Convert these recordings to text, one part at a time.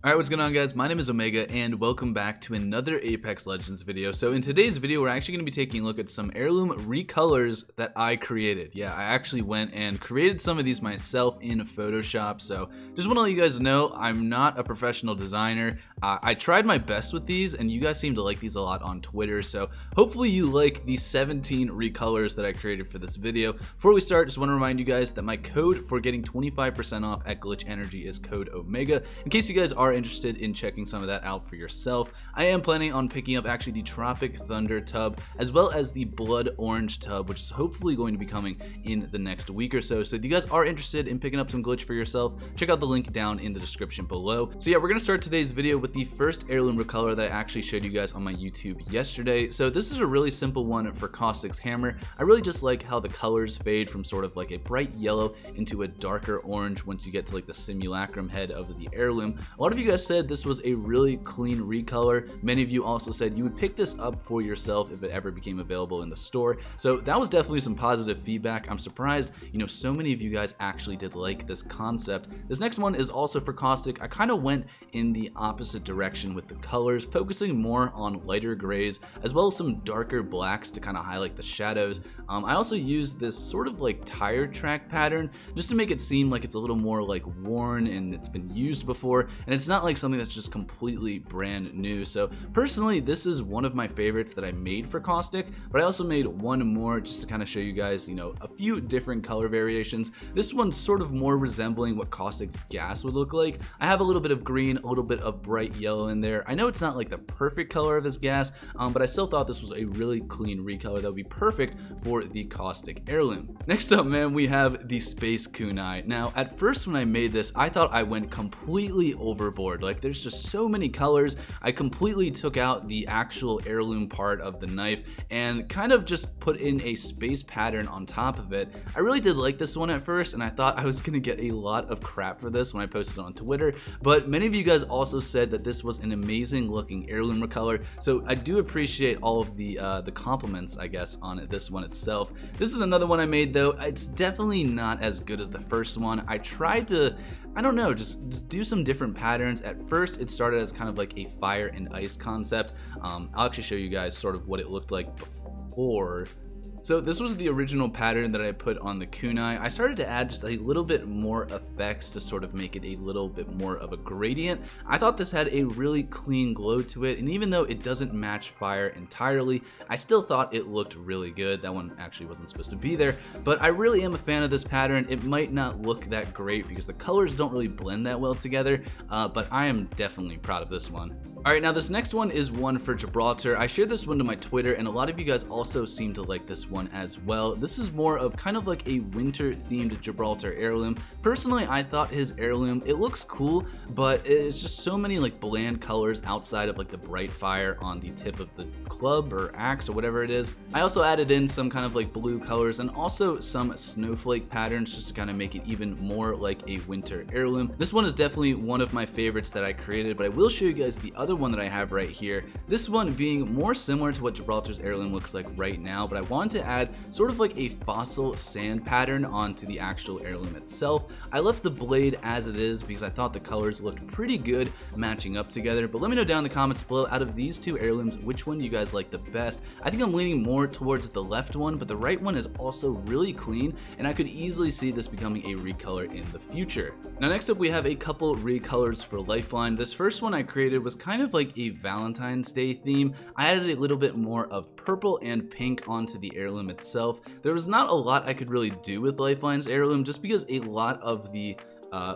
Alright, what's going on guys? My name is Omega and welcome back to another Apex Legends video. So in today's video we're actually going to be taking a look at some Heirloom Recolors that I created. Yeah, I actually went and created some of these myself in Photoshop. So just want to let you guys know I'm not a professional designer. I tried my best with these and you guys seem to like these a lot on Twitter. So hopefully you like the 17 Recolors that I created for this video. Before we start, just want to remind you guys that my code for getting 25% off at Glitch Energy is code Omega. In case you guys are interested in checking some of that out for yourself, I am planning on picking up actually the Tropic Thunder tub as well as the Blood Orange tub, which is hopefully going to be coming in the next week or so. So if you guys are interested in picking up some glitch for yourself, check out the link down in the description below. So yeah, we're gonna start today's video with the first Heirloom Recolor that I actually showed you guys on my YouTube yesterday. So this is a really simple one for Caustic's Hammer. I really just like how the colors fade from sort of like a bright yellow into a darker orange once you get to like the simulacrum head of the heirloom. A lot of you guys said this was a really clean recolor. Many of you also said you would pick this up for yourself if it ever became available in the store. So that was definitely some positive feedback. I'm surprised, so many of you guys actually did like this concept. This next one is also for Caustic. I kind of went in the opposite direction with the colors, focusing more on lighter grays as well as some darker blacks to kind of highlight the shadows. I also used this sort of like tire track pattern just to make it seem like it's a little more like worn and it's been used before, and it's not like something that's just completely brand new. So personally, this is one of my favorites that I made for Caustic, but I also made one more just to kind of show you guys, a few different color variations. This one's sort of more resembling what Caustic's gas would look like. I have a little bit of green, a little bit of bright yellow in there. I know it's not like the perfect color of his gas, but I still thought this was a really clean recolor that would be perfect for the Caustic Heirloom. Next up, man, we have the Space Kunai. Now, at first when I made this, I thought I went completely overboard. Like, there's just so many colors. I completely took out the actual heirloom part of the knife and kind of just put in a space pattern on top of it. I really did like this one at first, and I thought I was gonna get a lot of crap for this when I posted it on Twitter, but many of you guys also said that this was an amazing looking heirloom recolor, so I do appreciate all of the compliments, I guess, on this one itself. This is another one I made though. It's definitely not as good as the first one. I tried to, I don't know, just do some different patterns. At first it started as kind of like a fire and ice concept. I'll actually show you guys sort of what it looked like before. So this was the original pattern that I put on the kunai. I started to add just a little bit more effects to sort of make it a little bit more of a gradient. I thought this had a really clean glow to it, and even though it doesn't match fire entirely, I still thought it looked really good. That one actually wasn't supposed to be there, but I really am a fan of this pattern. It might not look that great because the colors don't really blend that well together, but I am definitely proud of this one. Alright, now this next one is one for Gibraltar. I shared this one to my Twitter, and a lot of you guys also seem to like this one as well. This is more of kind of like a winter themed Gibraltar heirloom. Personally, I thought his heirloom, it looks cool, but it's just so many like bland colors outside of like the bright fire on the tip of the club or axe or whatever it is. I also added in some kind of like blue colors and also some snowflake patterns just to kind of make it even more like a winter heirloom. This one is definitely one of my favorites that I created, but I will show you guys the other one that I have right here. This one being more similar to what Gibraltar's heirloom looks like right now, but I wanted to add sort of like a fossil sand pattern onto the actual heirloom itself. I left the blade as it is because I thought the colors looked pretty good matching up together, but let me know down in the comments below, out of these two heirlooms, which one do you guys like the best? I think I'm leaning more towards the left one, but the right one is also really clean, and I could easily see this becoming a recolor in the future. Now next up we have a couple recolors for Lifeline. This first one I created was kind of like a Valentine's Day theme. I added a little bit more of purple and pink onto the heirloom itself. There was not a lot I could really do with Lifeline's heirloom just because a lot of the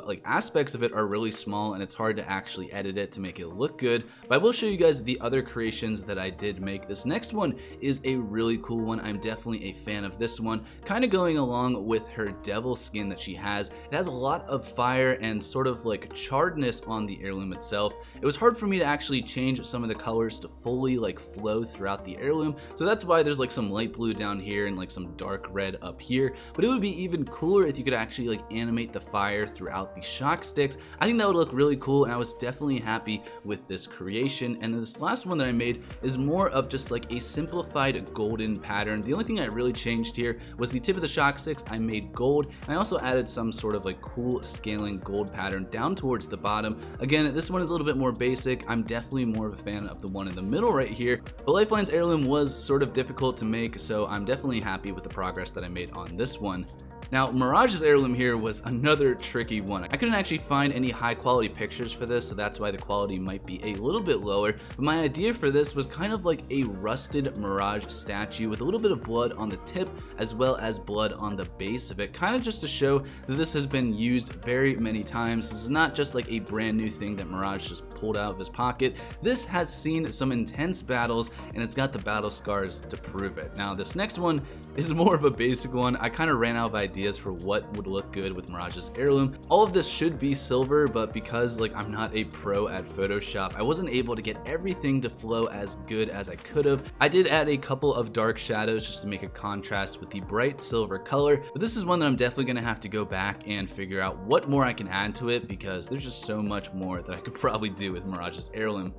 like aspects of it are really small and it's hard to actually edit it to make it look good, but I will show you guys the other creations that I did make. This next one is a really cool one. I'm definitely a fan of this one, kind of going along with her devil skin that she has. It has a lot of fire and sort of like charredness on the heirloom itself. It was hard for me to actually change some of the colors to fully like flow throughout the heirloom, so that's why there's like some light blue down here and like some dark red up here, but it would be even cooler if you could actually like animate the fire throughout throughout the shock sticks. I think that would look really cool, and I was definitely happy with this creation. And then this last one that I made is more of just like a simplified golden pattern. The only thing I really changed here was the tip of the shock sticks. I made gold, and I also added some sort of like cool scaling gold pattern down towards the bottom. Again, this one is a little bit more basic. I'm definitely more of a fan of the one in the middle right here, but Lifeline's Heirloom was sort of difficult to make, so I'm definitely happy with the progress that I made on this one. Now, Mirage's Heirloom here was another tricky one. I couldn't actually find any high quality pictures for this, so that's why the quality might be a little bit lower. But my idea for this was kind of like a rusted Mirage statue with a little bit of blood on the tip as well as blood on the base of it, kind of just to show that this has been used very many times. This is not just like a brand new thing that Mirage just pulled out of his pocket. This has seen some intense battles, and it's got the battle scars to prove it. Now, this next one is more of a basic one. I kind of ran out of ideas for what would look good with Mirage's Heirloom. All of this should be silver, but because like I'm not a pro at Photoshop, I wasn't able to get everything to flow as good as I could have. I did add a couple of dark shadows just to make a contrast with the bright silver color, but this is one that I'm definitely gonna have to go back and figure out what more I can add to it, because there's just so much more that I could probably do with Mirage's Heirloom.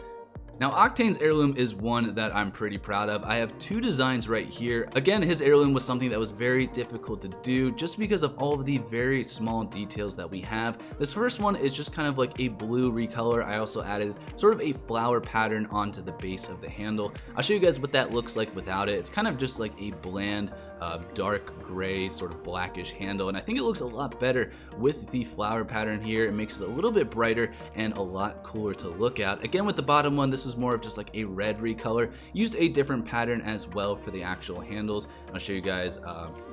Now, Octane's Heirloom is one that I'm pretty proud of. I have two designs right here. Again, his heirloom was something that was very difficult to do just because of all of the very small details that we have. This first one is just kind of like a blue recolor. I also added sort of a flower pattern onto the base of the handle. I'll show you guys what that looks like without it. It's kind of just like a bland dark gray sort of blackish handle, and I think it looks a lot better with the flower pattern here. It makes it a little bit brighter and a lot cooler to look at. Again, with the bottom one, this is more of just like a red recolor. Used a different pattern as well for the actual handles. I'll show you guys,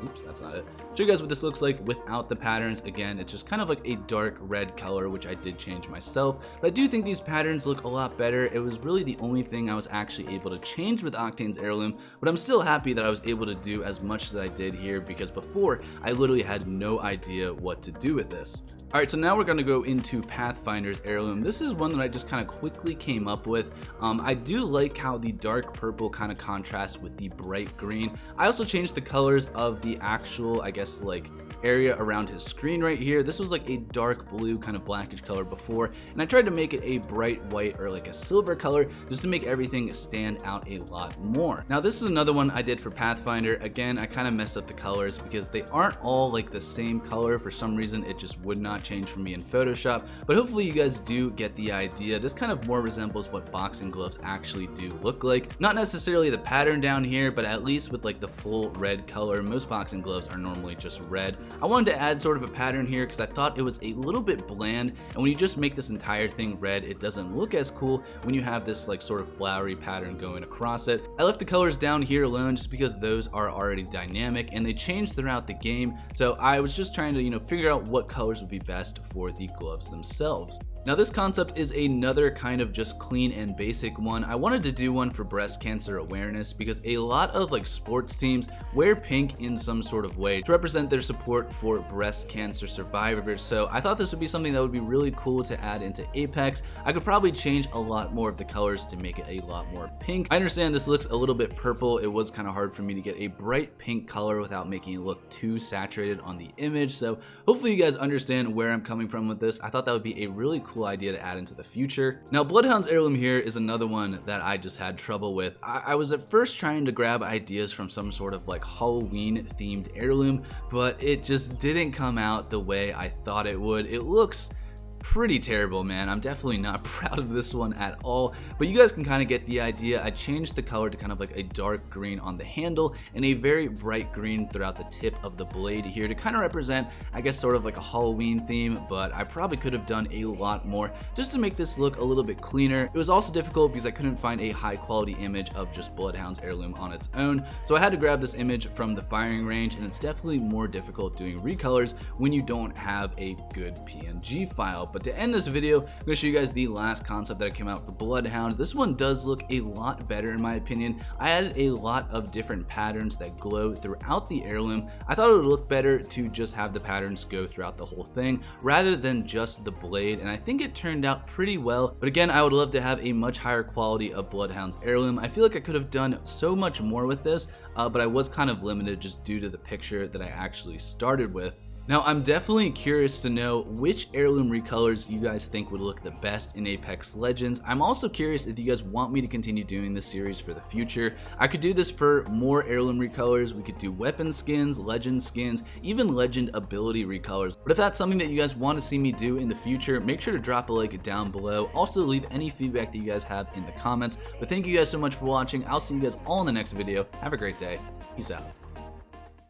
oops, that's not it. Show you guys what this looks like without the patterns. Again, it's just kind of like a dark red color, which I did change myself, but I do think these patterns look a lot better. It was really the only thing I was actually able to change with Octane's Heirloom, but I'm still happy that I was able to do as much as I did here, because before I literally had no idea what to do with this. Alright, so now we're going to go into Pathfinder's Heirloom. This is one that I just kind of quickly came up with. I do like how the dark purple kind of contrasts with the bright green. I also changed the colors of the actual, I guess, like area around his screen right here. This was like a dark blue kind of blackish color before, and I tried to make it a bright white or like a silver color just to make everything stand out a lot more. Now, this is another one I did for Pathfinder. Again, I kind of messed up the colors because they aren't all like the same color. For some reason, it just would not change for me in Photoshop, but hopefully you guys do get the idea. This kind of more resembles what boxing gloves actually do look like. Not necessarily the pattern down here, but at least with like the full red color. Most boxing gloves are normally just red. I wanted to add sort of a pattern here because I thought it was a little bit bland, and when you just make this entire thing red, it doesn't look as cool when you have this like sort of flowery pattern going across it. I left the colors down here alone just because those are already dynamic and they change throughout the game, so I was just trying to, figure out what colors would be best for the gloves themselves. Now, this concept is another kind of just clean and basic one. I wanted to do one for breast cancer awareness because a lot of like sports teams wear pink in some sort of way to represent their support for breast cancer survivors. So I thought this would be something that would be really cool to add into Apex. I could probably change a lot more of the colors to make it a lot more pink. I understand this looks a little bit purple. It was kind of hard for me to get a bright pink color without making it look too saturated on the image. So hopefully you guys understand where I'm coming from with this. I thought that would be a really cool idea to add into the future. Now, Bloodhound's Heirloom here is another one that I just had trouble with. I was at first trying to grab ideas from some sort of like Halloween themed heirloom, but it just didn't come out the way I thought it would. It looks pretty terrible, man. I'm definitely not proud of this one at all, but you guys can kind of get the idea. I changed the color to kind of like a dark green on the handle and a very bright green throughout the tip of the blade here to kind of represent, I guess, sort of like a Halloween theme, but I probably could have done a lot more just to make this look a little bit cleaner. It was also difficult because I couldn't find a high quality image of just Bloodhound's Heirloom on its own, so I had to grab this image from the firing range, and it's definitely more difficult doing recolors when you don't have a good PNG file. But to end this video, I'm going to show you guys the last concept that came out for Bloodhound. This one does look a lot better in my opinion. I added a lot of different patterns that glow throughout the heirloom. I thought it would look better to just have the patterns go throughout the whole thing rather than just the blade, and I think it turned out pretty well. But again, I would love to have a much higher quality of Bloodhound's Heirloom. I feel like I could have done so much more with this, but I was kind of limited just due to the picture that I actually started with. Now, I'm definitely curious to know which heirloom recolors you guys think would look the best in Apex Legends. I'm also curious if you guys want me to continue doing this series for the future. I could do this for more heirloom recolors. We could do weapon skins, legend skins, even legend ability recolors. But if that's something that you guys want to see me do in the future, make sure to drop a like down below. Also, leave any feedback that you guys have in the comments. But thank you guys so much for watching. I'll see you guys all in the next video. Have a great day. Peace out.